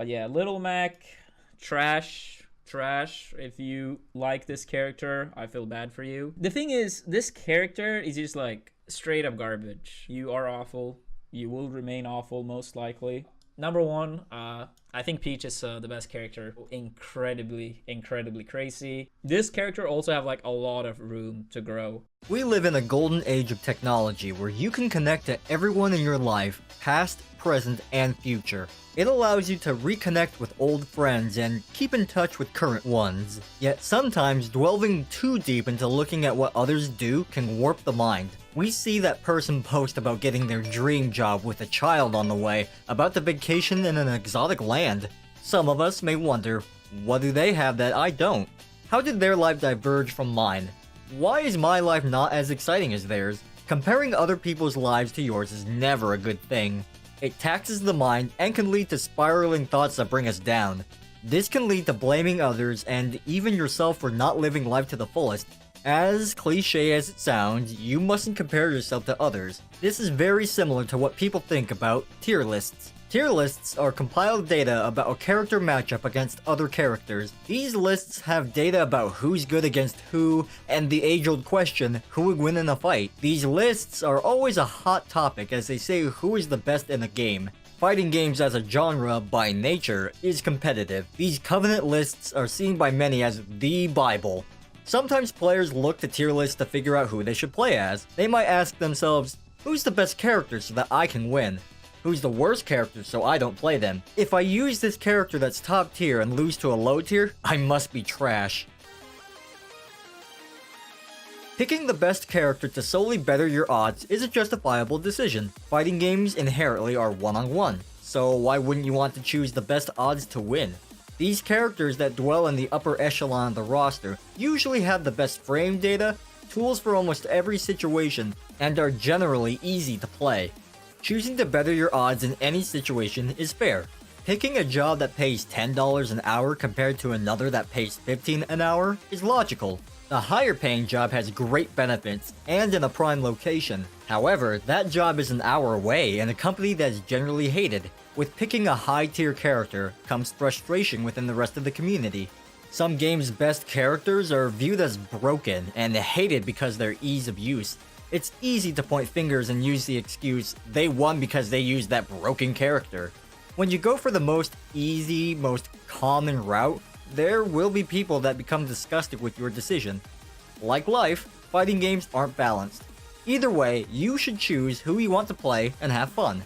But yeah, Little Mac, trash, trash. If you like this character, I feel bad for you. The thing is, this character is just like straight up garbage. You are awful. You will remain awful, most likely. Number one, I think Peach is the best character. Incredibly, incredibly crazy. This character also have like a lot of room to grow. We live in a golden age of technology where you can connect to everyone in your life, past, present, and future. It allows you to reconnect with old friends and keep in touch with current ones. Yet sometimes delving too deep into looking at what others do can warp the mind. We see that person post about getting their dream job with a child on the way, about to vacation in an exotic land. Some of us may wonder, what do they have that I don't? How did their life diverge from mine? Why is my life not as exciting as theirs? Comparing other people's lives to yours is never a good thing. It taxes the mind and can lead to spiraling thoughts that bring us down. This can lead to blaming others and even yourself for not living life to the fullest. As cliche as it sounds, you mustn't compare yourself to others. This is very similar to what people think about tier lists. Tier lists are compiled data about a character matchup against other characters. These lists have data about who's good against who, and the age-old question, who would win in a fight. These lists are always a hot topic as they say who is the best in a game. Fighting games as a genre, by nature, is competitive. These covenant lists are seen by many as the Bible. Sometimes players look to tier lists to figure out who they should play as. They might ask themselves, who's the best character so that I can win? Who's the worst character so I don't play them? If I use this character that's top tier and lose to a low tier, I must be trash. Picking the best character to solely better your odds is a justifiable decision. Fighting games inherently are one-on-one, so why wouldn't you want to choose the best odds to win? These characters that dwell in the upper echelon of the roster usually have the best frame data, tools for almost every situation, and are generally easy to play. Choosing to better your odds in any situation is fair. Picking a job that pays $10 an hour compared to another that pays $15 an hour is logical. The higher paying job has great benefits and in a prime location. However, that job is an hour away in a company that is generally hated. With picking a high tier character comes frustration within the rest of the community. Some games' best characters are viewed as broken and hated because of their ease of use. It's easy to point fingers and use the excuse, they won because they used that broken character. When you go for the most easy, most common route, there will be people that become disgusted with your decision. Like life, fighting games aren't balanced. Either way, you should choose who you want to play and have fun.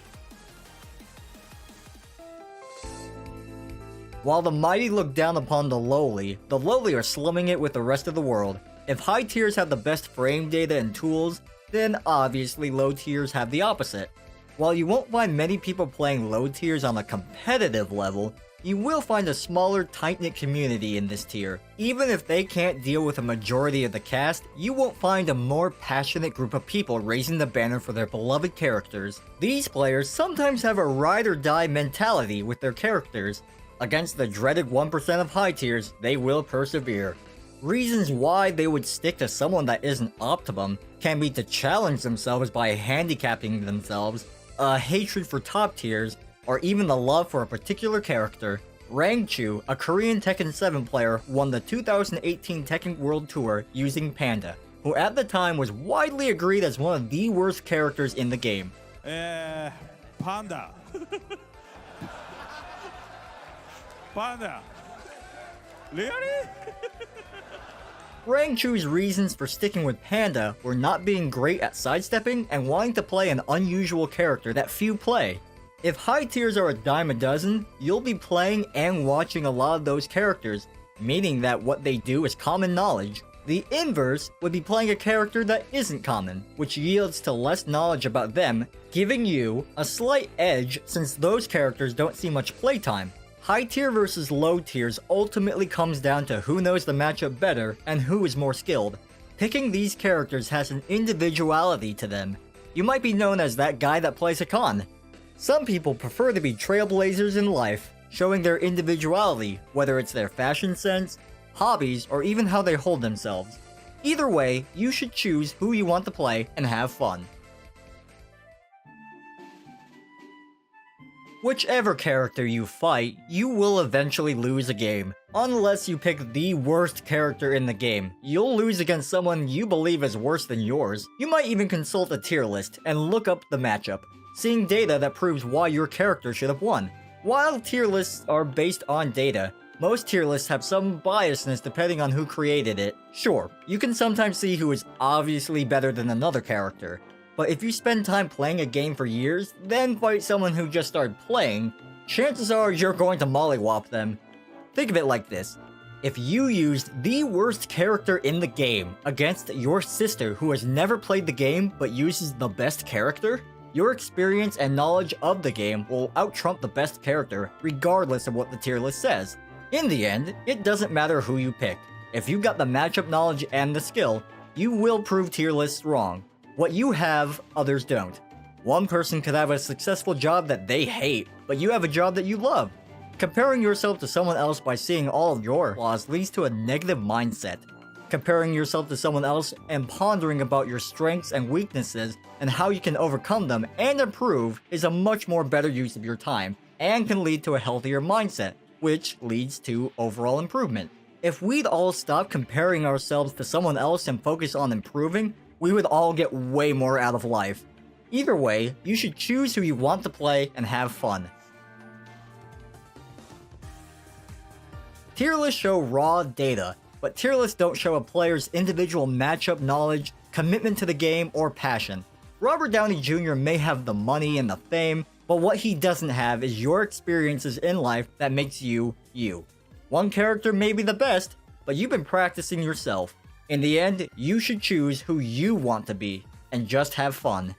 While the mighty look down upon the lowly are slumming it with the rest of the world. If high tiers have the best frame data and tools, then obviously low tiers have the opposite. While you won't find many people playing low tiers on a competitive level, you will find a smaller, tight-knit community in this tier. Even if they can't deal with a majority of the cast, you won't find a more passionate group of people raising the banner for their beloved characters. These players sometimes have a ride-or-die mentality with their characters. Against the dreaded 1% of high tiers, they will persevere. Reasons why they would stick to someone that isn't optimum can be to challenge themselves by handicapping themselves, a hatred for top tiers, or even the love for a particular character. Rangchu, a Korean Tekken 7 player, won the 2018 Tekken World Tour using Panda, who at the time was widely agreed as one of the worst characters in the game. Panda. Panda. Really? Rangchu's reasons for sticking with Panda were not being great at sidestepping and wanting to play an unusual character that few play. If high tiers are a dime a dozen, you'll be playing and watching a lot of those characters, meaning that what they do is common knowledge. The inverse would be playing a character that isn't common, which yields to less knowledge about them, giving you a slight edge since those characters don't see much playtime. High tier versus low tiers ultimately comes down to who knows the matchup better and who is more skilled. Picking these characters has an individuality to them. You might be known as that guy that plays a con. Some people prefer to be trailblazers in life, showing their individuality, whether it's their fashion sense, hobbies, or even how they hold themselves. Either way, you should choose who you want to play and have fun. Whichever character you fight, you will eventually lose a game. Unless you pick the worst character in the game, you'll lose against someone you believe is worse than yours. You might even consult a tier list and look up the matchup, seeing data that proves why your character should have won. While tier lists are based on data, most tier lists have some biasness depending on who created it. Sure, you can sometimes see who is obviously better than another character, but if you spend time playing a game for years, then fight someone who just started playing, chances are you're going to mollywop them. Think of it like this. If you used the worst character in the game against your sister who has never played the game but uses the best character, your experience and knowledge of the game will out-trump the best character regardless of what the tier list says. In the end, it doesn't matter who you pick. If you've got the matchup knowledge and the skill, you will prove tier lists wrong. What you have, others don't. One person could have a successful job that they hate, but you have a job that you love. Comparing yourself to someone else by seeing all of your flaws leads to a negative mindset. Comparing yourself to someone else and pondering about your strengths and weaknesses and how you can overcome them and improve is a much more better use of your time and can lead to a healthier mindset, which leads to overall improvement. If we'd all stop comparing ourselves to someone else and focus on improving, we would all get way more out of life. Either way, you should choose who you want to play and have fun. Tier lists show raw data, but tier lists don't show a player's individual matchup knowledge, commitment to the game, or passion. Robert Downey Jr. may have the money and the fame, but what he doesn't have is your experiences in life that makes you, you. One character may be the best, but you've been practicing yourself. In the end, you should choose who you want to be, and just have fun.